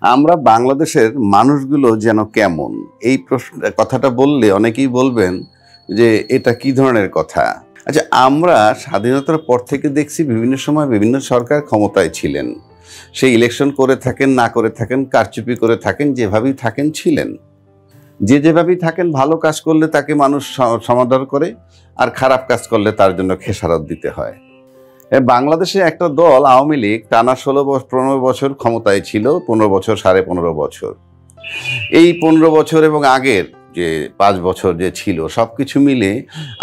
আমরা বাংলাদেশের মানুষগুলো যেন কেমন, এই প্রশ্ন কথাটা বললে অনেকেই বলবেন যে এটা কি ধরনের কথা। আচ্ছা, আমরা স্বাধীনতার পর থেকে দেখছি বিভিন্ন সময় বিভিন্ন সরকার ক্ষমতায় ছিলেন, সেই ইলেকশন করে থাকেন না করে থাকেন, কারচুপি করে থাকেন, যেভাবেই থাকেন ছিলেন। যেভাবেই থাকেন, ভালো কাজ করলে তাকে মানুষ সমাদর করে, আর খারাপ কাজ করলে তার জন্য খেসারত দিতে হয়। বাংলাদেশে একটা দল আওয়ামী লীগ টানা 15 বছর ক্ষমতায় ছিল, 15 বছর 15.5 বছর। এই 15 বছর এবং আগের যে 5 বছর যে ছিল, সবকিছু মিলে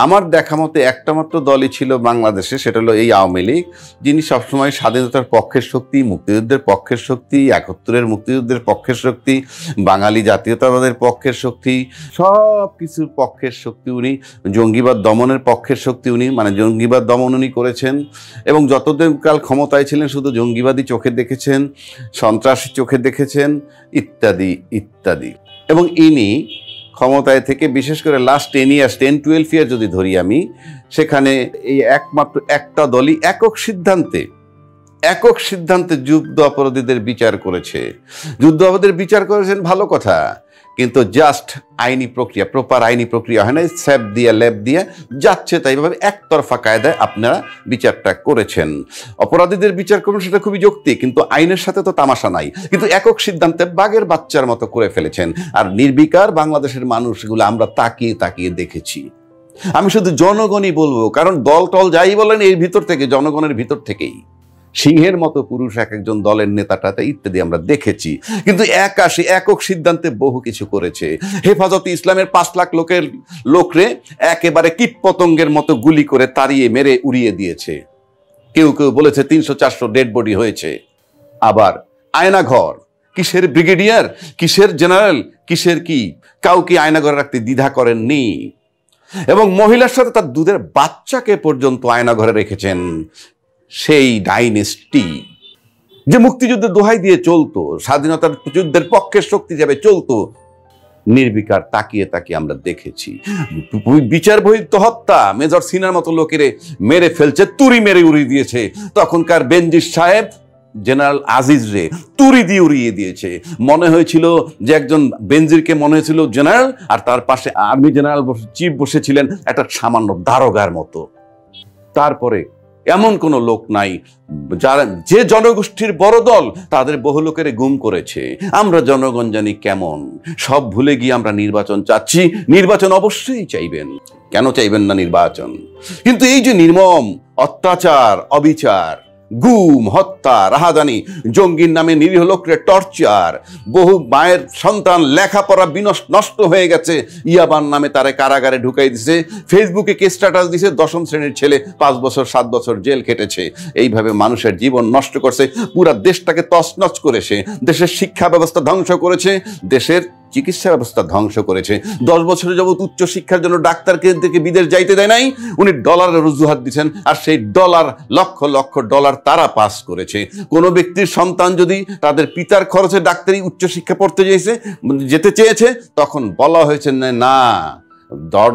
আমার দেখা মতে একটা মাত্র দলই ছিল বাংলাদেশে, সেটা হলো এই আওয়ামী লীগ, যিনি সবসময় স্বাধীনতার পক্ষের শক্তি, মুক্তিযুদ্ধের পক্ষের শক্তি, 71-এর মুক্তিযুদ্ধের পক্ষের শক্তি, বাঙালি জাতীয়তাবাদের পক্ষের শক্তি, সব কিছুর পক্ষের শক্তি উনি। জঙ্গিবাদ দমনের পক্ষের শক্তি উনি, মানে জঙ্গিবাদ দমন উনি করেছেন এবং যতদিন কাল ক্ষমতায় ছিলেন শুধু জঙ্গিবাদী চোখে দেখেছেন, সন্ত্রাসী চোখে দেখেছেন, ইত্যাদি ইত্যাদি। এবং ইনি ক্ষমতায় থেকে বিশেষ করে লাস্ট 10-12 ইয়ার যদি ধরি আমি, সেখানে এই একমাত্র একটা দলই একক সিদ্ধান্তে যুদ্ধ অপরাধীদের বিচার করেছে। যুদ্ধ অপরাধীদের বিচার করেছেন, ভালো কথা, কিন্তু জাস্ট আইনি প্রক্রিয়া, প্রপার আইনি প্রক্রিয়া হয় না, স্যাপ দিয়ে ল্যাব দিয়ে যাচ্ছে তাইভাবে একতরফা কায়দায় আপনারা বিচারটা করেছেন। অপরাধীদের বিচার করুন, সেটা খুবই যৌক্তিক, কিন্তু আইনের সাথে তো তামাশা নাই। কিন্তু একক সিদ্ধান্তে বাঘের বাচ্চার মতো করে ফেলেছেন। আর নির্বিকার বাংলাদেশের মানুষগুলো আমরা তাকিয়ে তাকিয়ে দেখেছি। আমি শুধু জনগণই বলবো, কারণ দল টল যাই বলেন, এর ভিতর থেকে, জনগণের ভিতর থেকেই সিংহের মতো পুরুষ এক একজন দলের নেতাটাতে ইত্যাদি আমরা দেখেছি। কিন্তু একক সিদ্ধান্তে বহু কিছু করেছে। হেফাজতে ইসলামের 5 লাখ লোকরে একেবারে কীট পতঙ্গের মতো গুলি করে তাড়িয়ে মেরে উড়িয়ে দিয়েছে। কেউ কেউ বলেছে 300-400 ডেড বডি হয়েছে। আবার আয়নাঘর, কিসের ব্রিগেডিয়ার, কিসের জেনারেল, কিসের কি, কাউকে আয়নাঘরে রাখতে দ্বিধা করেননি। এবং মহিলার সাথে তার দুধের বাচ্চাকে পর্যন্ত আয়নাঘরে রেখেছেন। সেই ডাইনেস্টি যে মুক্তিযুদ্ধের দোহাই দিয়ে চলতো, স্বাধীনতার যুদ্ধের পক্ষের শক্তি যাবে চলতো, নির্বিকার তাকিয়ে তাকিয়ে আমরা দেখেছি। বিচার বহির্ভূত হত্যা, মেজর সিনার মতো লোকেরে মেরে ফেলছে, তুড়ি মেরে উড়িয়ে দিয়েছে। তখনকার বেনজির সাহেব জেনারেল আজিজ রে তুড়ি দিয়ে উড়িয়ে দিয়েছে। মনে হয়েছিল যে একজন বেনজিরকে মনে হয়েছিল জেনারেল, আর তার পাশে আর্মি জেনারেল চিফ বসেছিলেন একটা সামান্য দারোগার মতো। তারপরে এমন কোনো লোক নাই যারা, যে জনগোষ্ঠীর বড় দল তাদের বহু লোকের গুম করেছে। আমরা জনগণ জানি কেমন, সব ভুলে গিয়ে আমরা নির্বাচন চাচ্ছি। নির্বাচন অবশ্যই চাইবেন, কেন চাইবেন না নির্বাচন? কিন্তু এই যে নির্মম অত্যাচার, অবিচার, গুম, হত্যা, রাহাজানি, জঙ্গির নামে নিরীহ লোকরে টর্চার, বহু মায়ের সন্তান লেখাপড়া নষ্ট হয়ে গেছে, ইয়াবার নামে তারে কারাগারে ঢুকাই দিছে, ফেসবুকে কে স্ট্যাটাস দিছে 10ম শ্রেণীর ছেলে 5 বছর 7 বছর জেল খেটেছে। এইভাবে মানুষের জীবন নষ্ট করছে, পুরা দেশটাকে তছনছ করেছে, দেশের শিক্ষা ব্যবস্থা ধ্বংস করেছে, দেশের চিকিৎসা ব্যবস্থা ধ্বংস করেছে। 10 বছরের যাবত উচ্চ শিক্ষার জন্য ডাক্তারকে থেকে বিদেশ যাইতে দেয় নাই, উনি ডলারের অজুহাত দিচ্ছেন, আর সেই ডলার, লক্ষ লক্ষ ডলার তারা পাস করেছে। কোনো ব্যক্তির সন্তান যদি তাদের পিতার খরচে ডাক্তারি উচ্চশিক্ষা পড়তে যেতে চেয়েছে, তখন বলা হয়েছে না,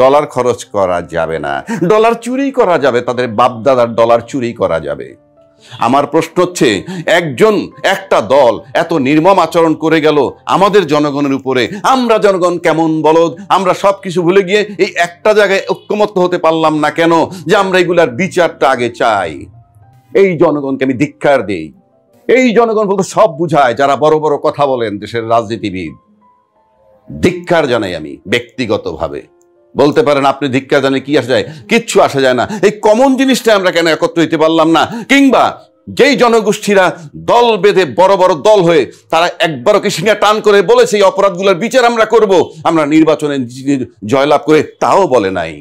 ডলার খরচ করা যাবে না, ডলার চুরি করা যাবে, তাদের বাপদাদার ডলার চুরি করা যাবে। আমার প্রশ্ন হচ্ছে, একটা দল এত নির্মম আচরণ করে গেল আমাদের জনগণের উপরে, আমরা জনগণ কেমন বলদ, আমরা সবকিছু ভুলে গিয়ে এই একটা জায়গায় ঐক্যমত্য হতে পারলাম না কেন, যে আমরা এগুলার বিচারটা আগে চাই। এই জনগণকে আমি ধিক্কার দেই। এই জনগণ বলতে সব বুঝায়, যারা বড় বড় কথা বলেন দেশের রাজনীতিবিদ, ধিক্কার জানাই আমি ব্যক্তিগতভাবে। বলতে পারেন আপনি ধিক্কার জানে কি আসা যায়, কিচ্ছু আসা যায় না। এই কমন জিনিসটা আমরা কেন একত্র হইতে পারলাম না? কিংবা যেই জনগোষ্ঠীরা দল বেঁধে বড় বড় দল হয়ে তারা একবারও কি সিংহা টান করে বলেছে এই অপরাধগুলোর বিচার আমরা করব, আমরা নির্বাচনে জয়লাভ করে, তাও বলে নাই।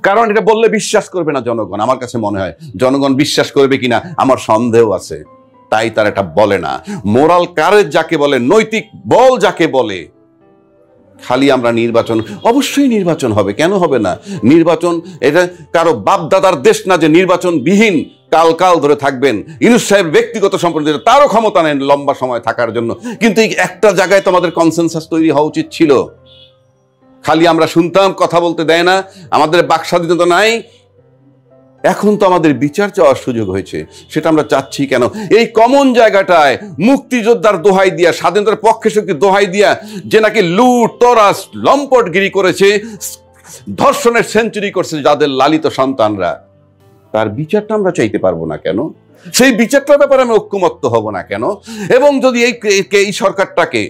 কারণ এটা বললে বিশ্বাস করবে না জনগণ। আমার কাছে মনে হয় জনগণ বিশ্বাস করবে কিনা আমার সন্দেহ আছে, তাই তার এটা বলে না। মোরাল কারেজ যাকে বলে, নৈতিক বল যাকে বলে, খালি আমরা নির্বাচন, অবশ্যই নির্বাচন হবে, কেন হবে না? নির্বাচন এটা কারো বাপ দাদার দেশ না যে নির্বাচন বিহীন কাল ধরে থাকবেন। ইউনূস সাহেব ব্যক্তিগত সম্পর্ক, তারও ক্ষমতা নেন লম্বা সময় থাকার জন্য, কিন্তু এই একটা জায়গায় তো আমাদের কনসেনসাস তৈরি হওয়া উচিত ছিল। খালি আমরা শুনতাম, কথা বলতে দেয় না, আমাদের বাক স্বাধীনতা নাই, এখন তো আমাদের বিচার চাওয়ার সুযোগ হয়েছে, সেটা আমরা চাচ্ছি কেন? এই কমন জায়গাটায় মুক্তিযোদ্ধার দোহাই দিয়া, স্বাধীনতার পক্ষে শক্তির দোহাই দিয়া, যে নাকি লুট তরাস লম্পটগিরি করেছে, ধর্ষণের সেঞ্চুরি করছে যাদের লালিত সন্তানরা, তার বিচারটা আমরা চাইতে পারবো না কেন? সেই বিচারটার ব্যাপারে আমি ঐক্যমত্য হব না কেন? এবং যদি এই সরকারটাকে,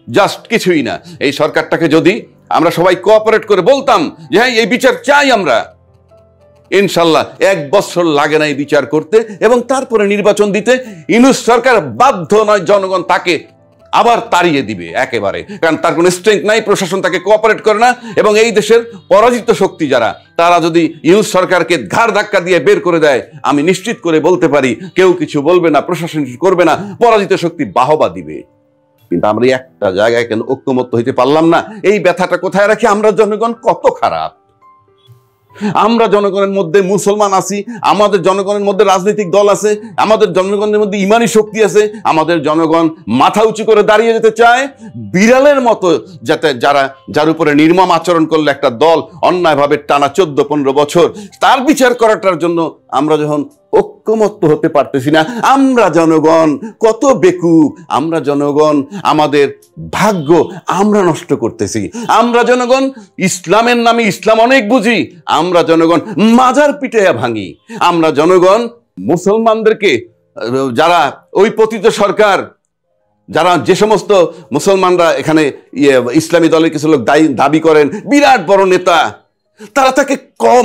জাস্ট কিছুই না, এই সরকারটাকে যদি আমরা সবাই কোঅপারেট করে বলতাম যে হ্যাঁ এই বিচার চাই আমরা, ইনশাল্লাহ 1 বছর লাগে না এই বিচার করতে, এবং তারপরে নির্বাচন দিতে ইউনূস সরকার বাধ্য নয়, জনগণ তাকে আবার তাড়িয়ে দিবে একেবারে, কারণ তার কোনো স্ট্রেংথ নাই, প্রশাসন তাকে কোঅপারেট করে না। এবং এই দেশের পরাজিত শক্তি যারা, তারা যদি ইউনূস সরকারকে ঘাড় ধাক্কা দিয়ে বের করে দেয়, আমি নিশ্চিত করে বলতে পারি কেউ কিছু বলবে না, প্রশাসন কিছু করবে না, পরাজিত শক্তি বাহবা দিবে। কিন্তু আমরা একটা জায়গায় কেন ঐক্যমত্য হইতে পারলাম না? এই ব্যথাটা কোথায় রাখি? আমরা জনগণ কত খারাপ। আমরা জনগণের মধ্যে মুসলমান আছি, আমাদের জনগণের মধ্যে রাজনৈতিক দল আছে, আমাদের জনগণের মধ্যে ইমানি শক্তি আছে, আমাদের জনগণ মাথা উঁচু করে দাঁড়িয়ে যেতে চায়। বিড়ালের মতো যাতে যার উপরে নির্মম আচরণ করলে একটা দল অন্যায়ভাবে টানা 14-15 বছর, তার বিচার করাটার জন্য আমরা যখন ঐক্যমত্য হতে পারতেছি না, আমরা জনগণ কত বেকুব, আমরা জনগণ আমাদের ভাগ্য আমরা নষ্ট করতেছি। আমরা জনগণ ইসলামের নামে ইসলাম অনেক বুঝি, আমরা জনগণ মাজার পিটাইয়া ভাঙি। আমরা জনগণ মুসলমানদেরকে, যারা ওই পতিত সরকার, যারা যে সমস্ত মুসলমানরা এখানে ইসলামী দলের কিছু লোক দাবি করেন বিরাট বড় নেতা, তারা তাকে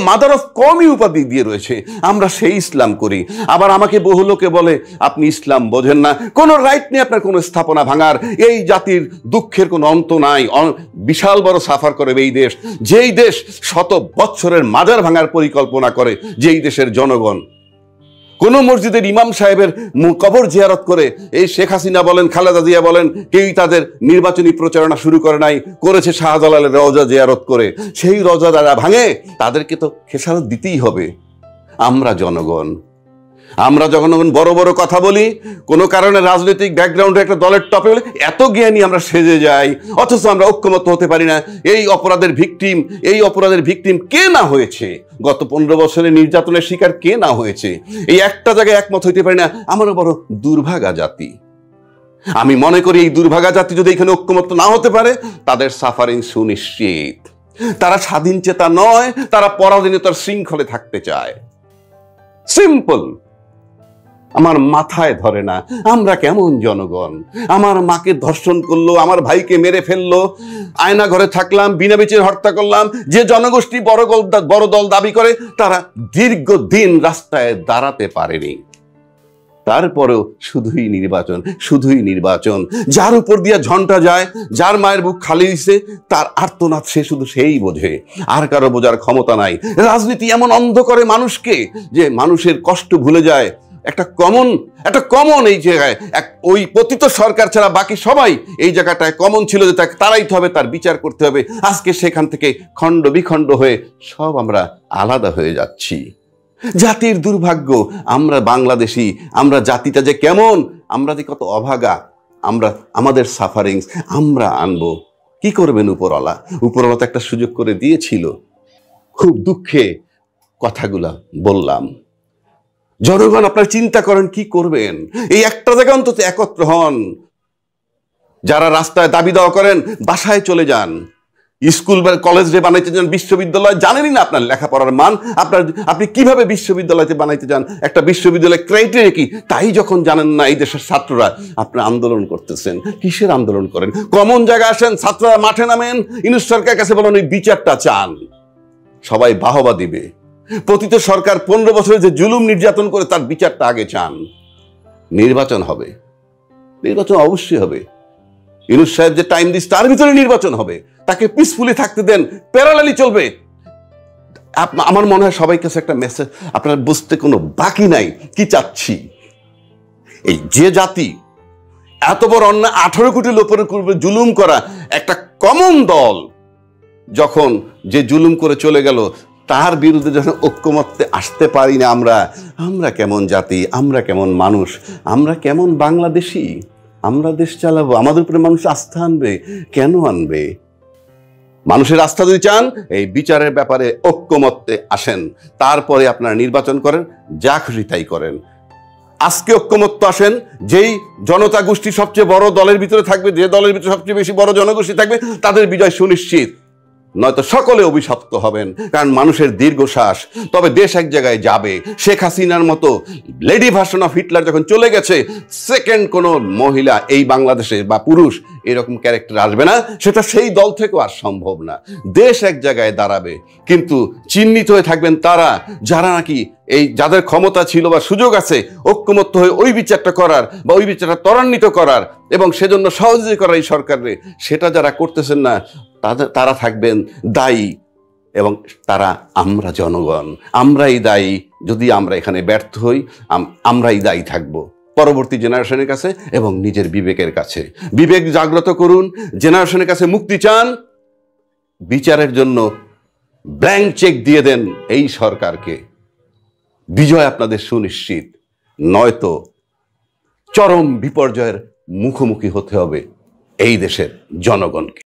মাদার অফ কমই উপাধি দিয়ে রয়েছে, আমরা সেই ইসলাম করি। আবার আমাকে বহু লোকে বলে আপনি ইসলাম বোঝেন না। কোনো রাইট নেই আপনার কোনো স্থাপনা ভাঙার। এই জাতির দুঃখের কোনো অন্ত নাই। বিশাল বড় সাফার করে এই দেশ, যেই দেশ শত বৎসরের মাজার ভাঙার পরিকল্পনা করে, যেই দেশের জনগণ কোন মসজিদের ইমাম সাহেবের কবর জিয়ারত করে, এই শেখ হাসিনা বলেন, খালেদা জিয়া বলেন, কেউই তাদের নির্বাচনী প্রচারণা শুরু করে নাই, করেছে শাহজালালের রওজা জিয়ারত করে। সেই রওজা যারা ভাঙে তাদেরকে তো খেসারত দিতেই হবে। আমরা জনগণ বড় বড় কথা বলি, কোনো কারণে রাজনৈতিক ব্যাকগ্রাউন্ডে একটা দলের টপে বলে এত জ্ঞানী আমরা সেজে যাই, অথচ আমরা ঐক্যমত্য হতে পারি না। এই অপরাধের ভিকটিম কে না হয়েছে? গত 15 বছরের নির্যাতনের শিকার কে না হয়েছে? এই একটা জায়গায় একমত হইতে পারি না। আমারও বড় দুর্ভাগা জাতি। আমি মনে করি এই দুর্ভাগা জাতি যদি এখানে ঐক্যমত্য না হতে পারে, তাদের সাফারিং সুনিশ্চিত। তারা স্বাধীন চেতা নয়, তারা পরাধীনতার শৃঙ্খলে থাকতে চায়। সিম্পল। আমার মাথায় ধরে না আমরা কেমন জনগণ। আমার মাকে ধর্ষণ করলো, আমার ভাইকে মেরে ফেললো, আয়না ঘরে থাকলাম, বিনা বিচারে হত্যা করলাম। যে জনগোষ্ঠী বড় দল দাবি করে, তারা দীর্ঘদিন রাস্তায় দাঁড়াতে পারেনি। তারপরেও শুধুই নির্বাচন। যার উপর দিয়ে ঝন্টা যায়, যার মায়ের বুক খালি দিছে, তার আর্তনাদ সেই বোঝে, আর কারো বোঝার ক্ষমতা নাই। রাজনীতি এমন অন্ধ করে মানুষকে যে মানুষের কষ্ট ভুলে যায়। একটা কমন এই জায়গায় ওই পতিত সরকার ছাড়া বাকি সবাই এই জায়গাটায় কমন ছিল যে তাকে তাড়াইতে হবে, তার বিচার করতে হবে। আজকে সেখান থেকে খণ্ড বিখণ্ড হয়ে সব আমরা আলাদা হয়ে যাচ্ছি। জাতির দুর্ভাগ্য, আমরা বাংলাদেশি, আমরা জাতিটা যে কেমন, আমরা যে কত অভাগা, আমাদের সাফারিংস আমরা আনবো। কি করবেন উপরওয়ালা তো একটা সুযোগ করে দিয়েছিল। খুব দুঃখে কথাগুলা বললাম। জনগণ আপনারা চিন্তা করেন কি করবেন। এই একটা জায়গায় অন্তত একত্র হন। যারা রাস্তায় দাবি দেওয়া করেন, বাসায় চলে যান। স্কুল বা কলেজ বানাইতে যান, বিশ্ববিদ্যালয় জানেনই না আপনার লেখাপড়ার মান, আপনি কিভাবে বিশ্ববিদ্যালয়তে বানাইতে যান, একটা বিশ্ববিদ্যালয়ের ক্রাইটেরিয়া কি, তাই যখন জানেন না। এই দেশের ছাত্ররা আপনারা আন্দোলন করতেছেন, কিসের আন্দোলন করেন? কমন জায়গায় আসেন, ছাত্ররা মাঠে নামেন, ইউনূস সরকারের কাছে বলেন ওই বিচারটা চান, সবাই বাহবা দিবে। পতিত সরকার 15 বছরে যে জুলুম নির্যাতন করে, তার বিচারটা আগে চান। নির্বাচন অবশ্যই হবে। ইউনূস সাহেব যে টাইম দিচ্ছে, তার ভিতরে নির্বাচন হবে। তাকে পিসফুলি থাকতে দেন, প্যারালালি চলবে। আমার মনে হয় সবাই কাছে একটা মেসেজ আপনার বুঝতে কোনো বাকি নাই কি চাচ্ছি। এই যে জাতি এত বড় অন্যায় 18 কোটি লোকের উপরে জুলুম করা একটা কমন দল, যখন যে জুলুম করে চলে গেল, তার বিরুদ্ধে যখন ঐক্যমত্যে আসতে পারি না, আমরা কেমন জাতি, আমরা কেমন মানুষ, আমরা কেমন বাংলাদেশি। আমরা দেশ চালাবো, আমাদের উপরে মানুষ আস্থা আনবে, কেন আনবে? মানুষের আস্থা যদি চান, এই বিচারের ব্যাপারে ঐক্যমত্যে আসেন, তারপরে আপনারা নির্বাচন করেন, যা খুশি তাই করেন। আজকে ঐক্যমত্য আসেন, যেই জনতা গোষ্ঠী সবচেয়ে বড় দলের ভিতরে থাকবে, যে দলের ভিতরে সবচেয়ে বেশি বড় জনগোষ্ঠী থাকবে, তাদের বিজয় সুনিশ্চিত, নয়তো সকলে অভিশপ্ত হবেন। কারণ মানুষের দীর্ঘশ্বাস, তবে দেশ এক জায়গায় যাবে। শেখ হাসিনার মতো লেডি ভার্সন অফ হিটলার যখন চলে গেছে, সেকেন্ড কোনো মহিলা এই বাংলাদেশে বা পুরুষ এরকম ক্যারেক্টার আসবে না, সেটা সেই দল থেকেও আর সম্ভব না। দেশ এক জায়গায় দাঁড়াবে, কিন্তু চিহ্নিত হয়ে থাকবেন তারা যারা নাকি এই যাদের ক্ষমতা ছিল বা সুযোগ আছে ঐক্যমত্য হয়ে ওই বিচারটা করার বা ওই বিচারটা ত্বরান্বিত করার এবং সেজন্য সহযোগিতা করার এই সরকারে, সেটা যারা করতেছেন না, তারা থাকবেন দায়ী। এবং তারা আমরা জনগণ, আমরাই দায়ী। যদি আমরা এখানে ব্যর্থ হই, আমরাই দায়ী থাকব পরবর্তী জেনারেশনের কাছে এবং নিজের বিবেকের কাছে। বিবেক জাগ্রত করুন, জেনারেশনের কাছে মুক্তি চান, বিচারের জন্য ব্ল্যাঙ্ক চেক দিয়ে দেন এই সরকারকে। বিজয় আপনাদের সুনিশ্চিত, নয়তো চরম বিপর্যয়ের মুখোমুখি হতে হবে এই দেশের জনগণকে।